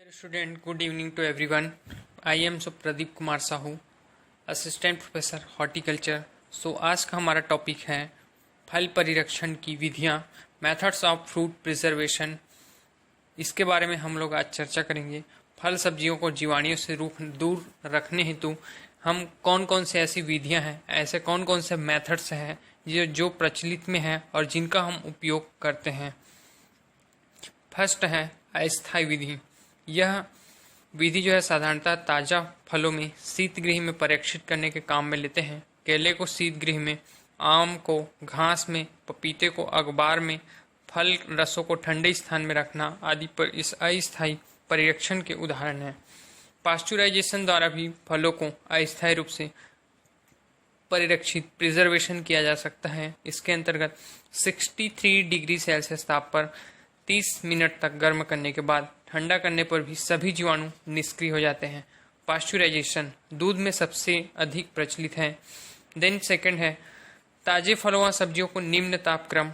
Dear student, good evening to everyone. I am Pradeep Kumar Sahu, assistant professor horticulture. आज का हमारा topic है फल परिरक्षण की विधियाँ, मेथड्स ऑफ फ्रूट प्रिजर्वेशन। इसके बारे में हम लोग आज चर्चा करेंगे। फल सब्जियों को जीवाणुओं से दूर रखने हेतु हम कौन कौन से ऐसी विधियाँ हैं, ऐसे कौन कौन से मेथड्स हैं जो प्रचलित में हैं और जिनका हम उपयोग करते हैं। फर्स्ट है अस्थायी विधि। यह विधि जो है साधारणतः ताज़ा फलों में शीत गृह में परिरक्षित करने के काम में लेते हैं। केले को शीत गृह में, आम को घास में, पपीते को अखबार में, फल रसों को ठंडे स्थान में रखना आदि पर इस अस्थायी परिरक्षण के उदाहरण हैं। पास्चुराइजेशन द्वारा भी फलों को अस्थायी रूप से परिरक्षित प्रिजर्वेशन किया जा सकता है। इसके अंतर्गत 63 डिग्री सेल्सियस ताप पर 30 मिनट तक गर्म करने के बाद ठंडा करने पर भी सभी जीवाणु निष्क्रिय हो जाते हैं। पास्चुराइजेशन दूध में सबसे अधिक प्रचलित है। देन सेकंड है ताजे फलों व सब्जियों को निम्न तापक्रम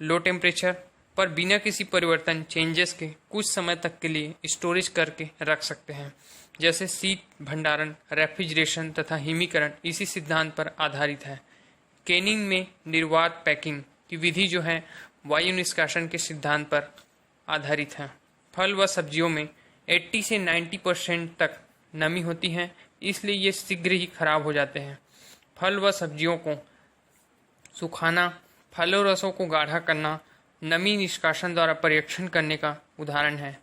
लो टेम्परेचर पर बिना किसी परिवर्तन चेंजेस के कुछ समय तक के लिए स्टोरेज करके रख सकते हैं, जैसे शीत भंडारण, रेफ्रिजरेशन तथा हिमीकरण इसी सिद्धांत पर आधारित है। केनिंग में निर्वात पैकिंग की विधि जो है वायु निष्कासन के सिद्धांत पर आधारित है। फल व सब्जियों में 80 से 90% तक नमी होती है, इसलिए ये शीघ्र ही खराब हो जाते हैं। फल व सब्जियों को सुखाना, फलों रसों को गाढ़ा करना नमी निष्कासन द्वारा परीक्षण करने का उदाहरण है।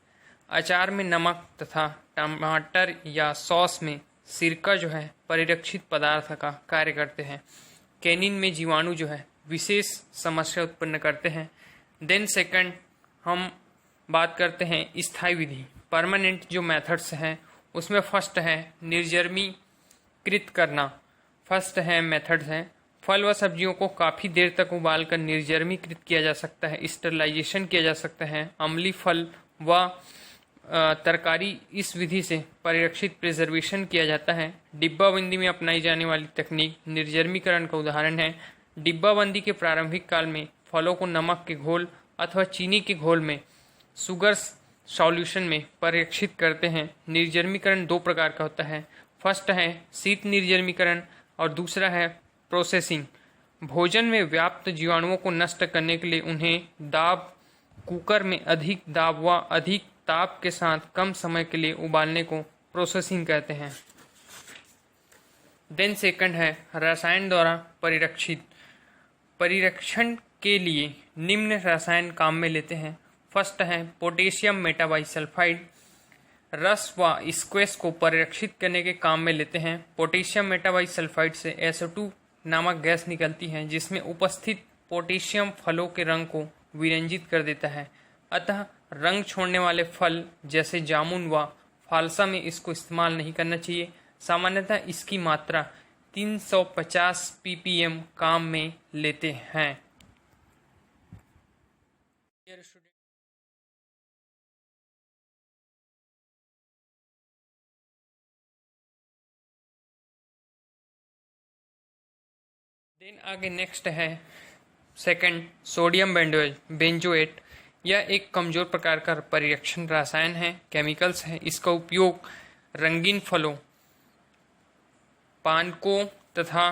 अचार में नमक तथा टमाटर या सॉस में सिरका जो है परिरक्षित पदार्थ का कार्य करते हैं। कैनिन में जीवाणु जो है विशेष समस्या उत्पन्न करते हैं। देन सेकंड हम बात करते हैं स्थायी विधि, परमानेंट जो मेथड्स हैं उसमें फर्स्ट है निर्जर्मीकृत करना। फर्स्ट है मेथड्स हैं फल व सब्जियों को काफ़ी देर तक उबालकर निर्जर्मीकृत किया जा सकता है, स्टरलाइजेशन किया जा सकता है। अम्लीय फल व तरकारी इस विधि से परिरक्षित प्रिजर्वेशन किया जाता है। डिब्बाबंदी में अपनाई जाने वाली तकनीक निर्जर्मीकरण का उदाहरण है। डिब्बाबंदी के प्रारंभिक काल में फलों को नमक के घोल अथवा चीनी के घोल में शुगर सॉल्यूशन में परिरक्षित करते हैं। निर्जर्मीकरण दो प्रकार का होता है। फर्स्ट है शीत निर्जर्मीकरण और दूसरा है प्रोसेसिंग। भोजन में व्याप्त जीवाणुओं को नष्ट करने के लिए उन्हें दाब कुकर में अधिक दाब व अधिक ताप के साथ कम समय के लिए उबालने को प्रोसेसिंग कहते हैं। देन सेकंड है रसायन द्वारा परिरक्षित। परिरक्षण के लिए निम्न रसायन काम में लेते हैं। फर्स्ट है पोटेशियम मेटाबाइसल्फाइड। रस व स्क्वैश को परिरक्षित करने के काम में लेते हैं। पोटेशियम मेटाबाइसल्फाइड से SO2 नामक गैस निकलती है, जिसमें उपस्थित पोटेशियम फलों के रंग को विरंजित कर देता है। अतः रंग छोड़ने वाले फल जैसे जामुन व फालसा में इसको इस्तेमाल नहीं करना चाहिए। सामान्यतः इसकी मात्रा 350 ppm काम में लेते हैं। देन आगे नेक्स्ट है सेकंड सोडियम बेंजोएट। यह एक कमजोर प्रकार का परिरक्षण रसायन है, केमिकल्स है। इसका उपयोग रंगीन फलों, पानकों तथा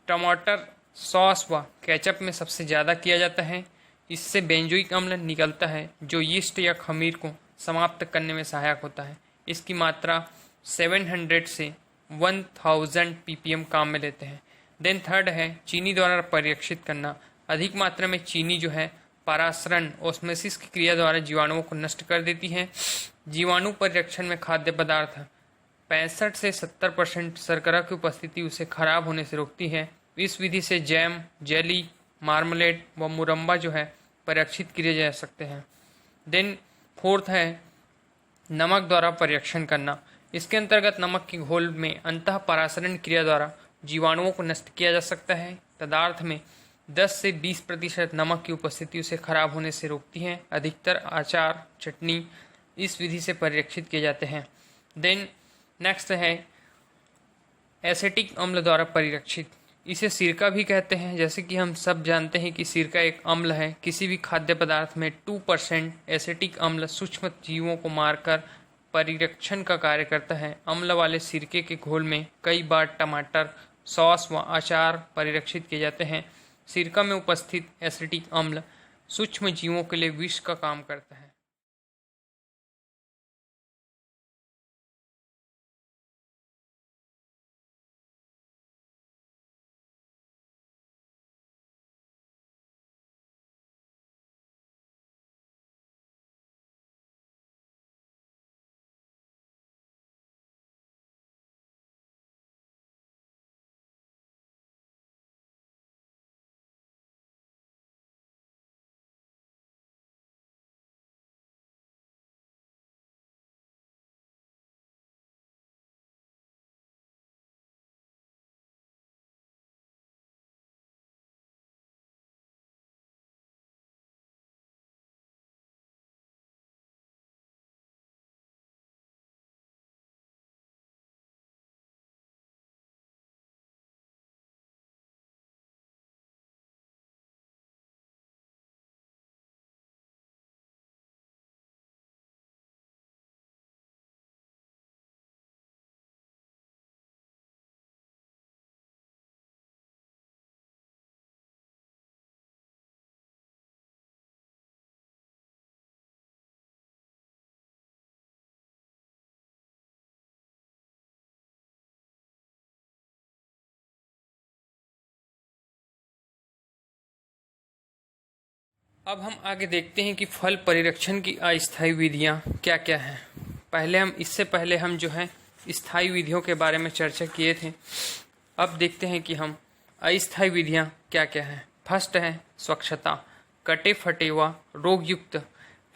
टमाटर सॉस व केचप में सबसे ज़्यादा किया जाता है। इससे बेंजोइक अम्ल निकलता है जो यीस्ट या खमीर को समाप्त करने में सहायक होता है। इसकी मात्रा 700 से 1000 ppm काम में लेते हैं। देन थर्ड है चीनी द्वारा परिरक्षित करना। अधिक मात्रा में चीनी जो है परासरण ओस्मोसिस की क्रिया द्वारा जीवाणुओं को नष्ट कर देती है। जीवाणु परिरक्षण में खाद्य पदार्थ 65 से 70% शर्करा की उपस्थिति उसे खराब होने से रोकती है। इस विधि से जैम, जेली, मार्मलेड व मुरम्बा जो है परिरक्षित किए जा सकते हैं। देन फोर्थ है नमक द्वारा परिरक्षण करना। इसके अंतर्गत नमक के घोल में अंतः परासरण क्रिया द्वारा जीवाणुओं को नष्ट किया जा सकता है। पदार्थ में 10 से 20% नमक की उपस्थिति उसे खराब होने से रोकती है। अधिकतर अचार, चटनी इस विधि से परिरक्षित किए जाते हैं। देन नेक्स्ट है एसिटिक अम्ल द्वारा परिरक्षित। इसे सिरका भी कहते हैं। जैसे कि हम सब जानते हैं कि सिरका एक अम्ल है। किसी भी खाद्य पदार्थ में 2% एसिटिक अम्ल सूक्ष्म जीवों को मारकर परिरक्षण का कार्य करता है। अम्ल वाले सिरके के घोल में कई बार टमाटर, सॉस व अचार परिरक्षित किए जाते हैं। सिरका में उपस्थित एसिटिक अम्ल सूक्ष्म जीवों के लिए विष का काम करता है। अब हम आगे देखते हैं कि फल परिरक्षण की अस्थायी विधियां क्या क्या हैं। इससे पहले हम जो है स्थायी विधियों के बारे में चर्चा किए थे। अब देखते हैं कि हम अस्थायी विधियां क्या क्या हैं। फर्स्ट है स्वच्छता, कटे फटे व रोगयुक्त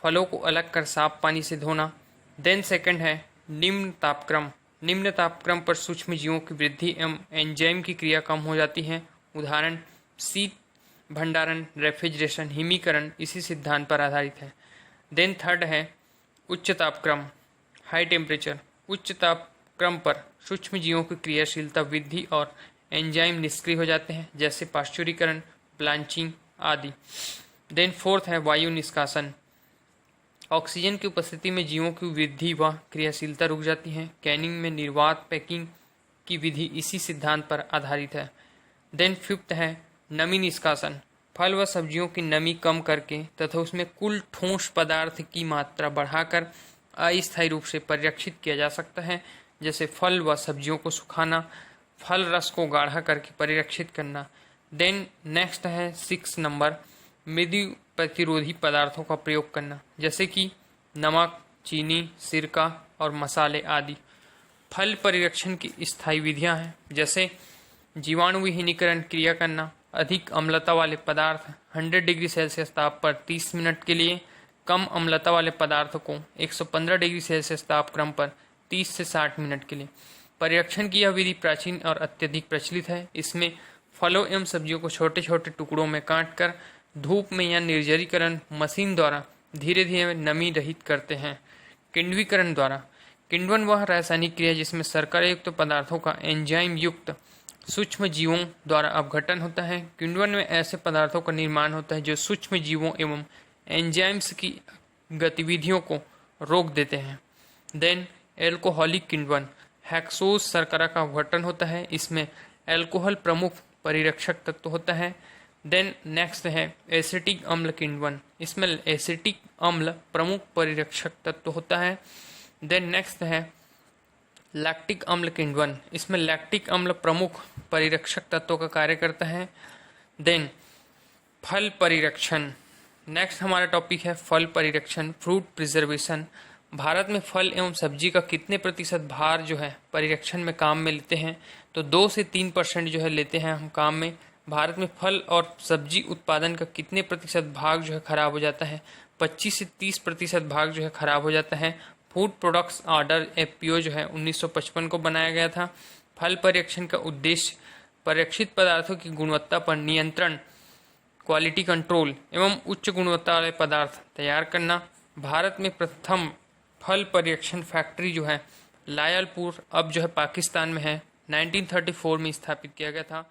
फलों को अलग कर साफ पानी से धोना। देन सेकंड है निम्न तापक्रम। निम्न तापक्रम पर सूक्ष्म जीवों की वृद्धि एवं एंजाइम की क्रिया कम हो जाती है। उदाहरण शीत भंडारण, रेफ्रिजरेशन, हिमीकरण इसी सिद्धांत पर आधारित है। देन थर्ड है उच्च तापक्रम, हाई टेम्परेचर। उच्च तापक्रम पर सूक्ष्म जीवों की क्रियाशीलता वृद्धि और एंजाइम निष्क्रिय हो जाते हैं, जैसे पाश्चुरीकरण, ब्लांचिंग आदि। देन फोर्थ है वायु निष्कासन। ऑक्सीजन की उपस्थिति में जीवों की वृद्धि व क्रियाशीलता रुक जाती है। कैनिंग में निर्वात पैकिंग की विधि इसी सिद्धांत पर आधारित है। देन फिफ्थ है नमी निष्कासन। फल व सब्जियों की नमी कम करके तथा उसमें कुल ठोस पदार्थ की मात्रा बढ़ाकर अस्थायी रूप से परिरक्षित किया जा सकता है, जैसे फल व सब्जियों को सुखाना, फल रस को गाढ़ा करके परिरक्षित करना। देन नेक्स्ट है 6 नंबर मृत्यु प्रतिरोधी पदार्थों का प्रयोग करना, जैसे कि नमक, चीनी, सिरका और मसाले आदि। फल परिरक्षण की स्थायी विधियां हैं, जैसे जीवाणुविहीनीकरण क्रिया करना, अधिक अम्लता वाले पदार्थ 100 डिग्री सेल्सियस ताप पर 30 मिनट के लिए, कम अम्लता वाले पदार्थ को 115 डिग्री सेल्सियस तापक्रम पर 30 से 60 मिनट के लिए। परिरक्षण की यह विधि प्राचीन और अत्यधिक प्रचलित है। इसमें फलों एवं सब्जियों को छोटे छोटे टुकड़ों में काटकर धूप में या निर्जलीकरण मशीन द्वारा धीरे धीरे नमी रहित करते हैं। किण्वीकरण द्वारा, किण्वन वह रासायनिक क्रिया जिसमें शर्करा युक्त पदार्थों का एंजाइम युक्त सूक्ष्म जीवों द्वारा अपघटन होता है। किण्वन में ऐसे पदार्थों का निर्माण होता है जो सूक्ष्म जीवों एवं एंजाइम्स की गतिविधियों को रोक देते हैं। देन एल्कोहलिक किण्वन, हेक्सोज शर्करा का अपघटन होता है। इसमें एल्कोहल प्रमुख परिरक्षक तत्व होता है। देन नेक्स्ट है एसिटिक अम्ल किण्वन, इसमें एसिटिक अम्ल प्रमुख परिरक्षक तत्व होता है। देन नेक्स्ट है लैक्टिक अम्ल किण्वन, इसमें लैक्टिक अम्ल प्रमुख परिरक्षक तत्वों का कार्य करता है। देन फल परिरक्षण, नेक्स्ट हमारा टॉपिक है फल परिरक्षण, फ्रूट प्रिजर्वेशन। भारत में फल एवं सब्जी का कितने प्रतिशत भार जो है परिरक्षण में काम में लेते हैं, तो 2 से 3% जो है लेते हैं हम काम में। भारत में फल और सब्जी उत्पादन का कितने प्रतिशत भाग जो है खराब हो जाता है, 25 से 30% भाग जो है खराब हो जाता है। फूड प्रोडक्ट्स ऑर्डर एफपीओ जो है 1955 को बनाया गया था। फल परिरक्षण का उद्देश्य परिरक्षित पदार्थों की गुणवत्ता पर नियंत्रण, क्वालिटी कंट्रोल एवं उच्च गुणवत्ता वाले पदार्थ तैयार करना। भारत में प्रथम फल परिरक्षण फैक्ट्री जो है लायलपुर, अब जो है पाकिस्तान में है, 1934 में स्थापित किया गया था।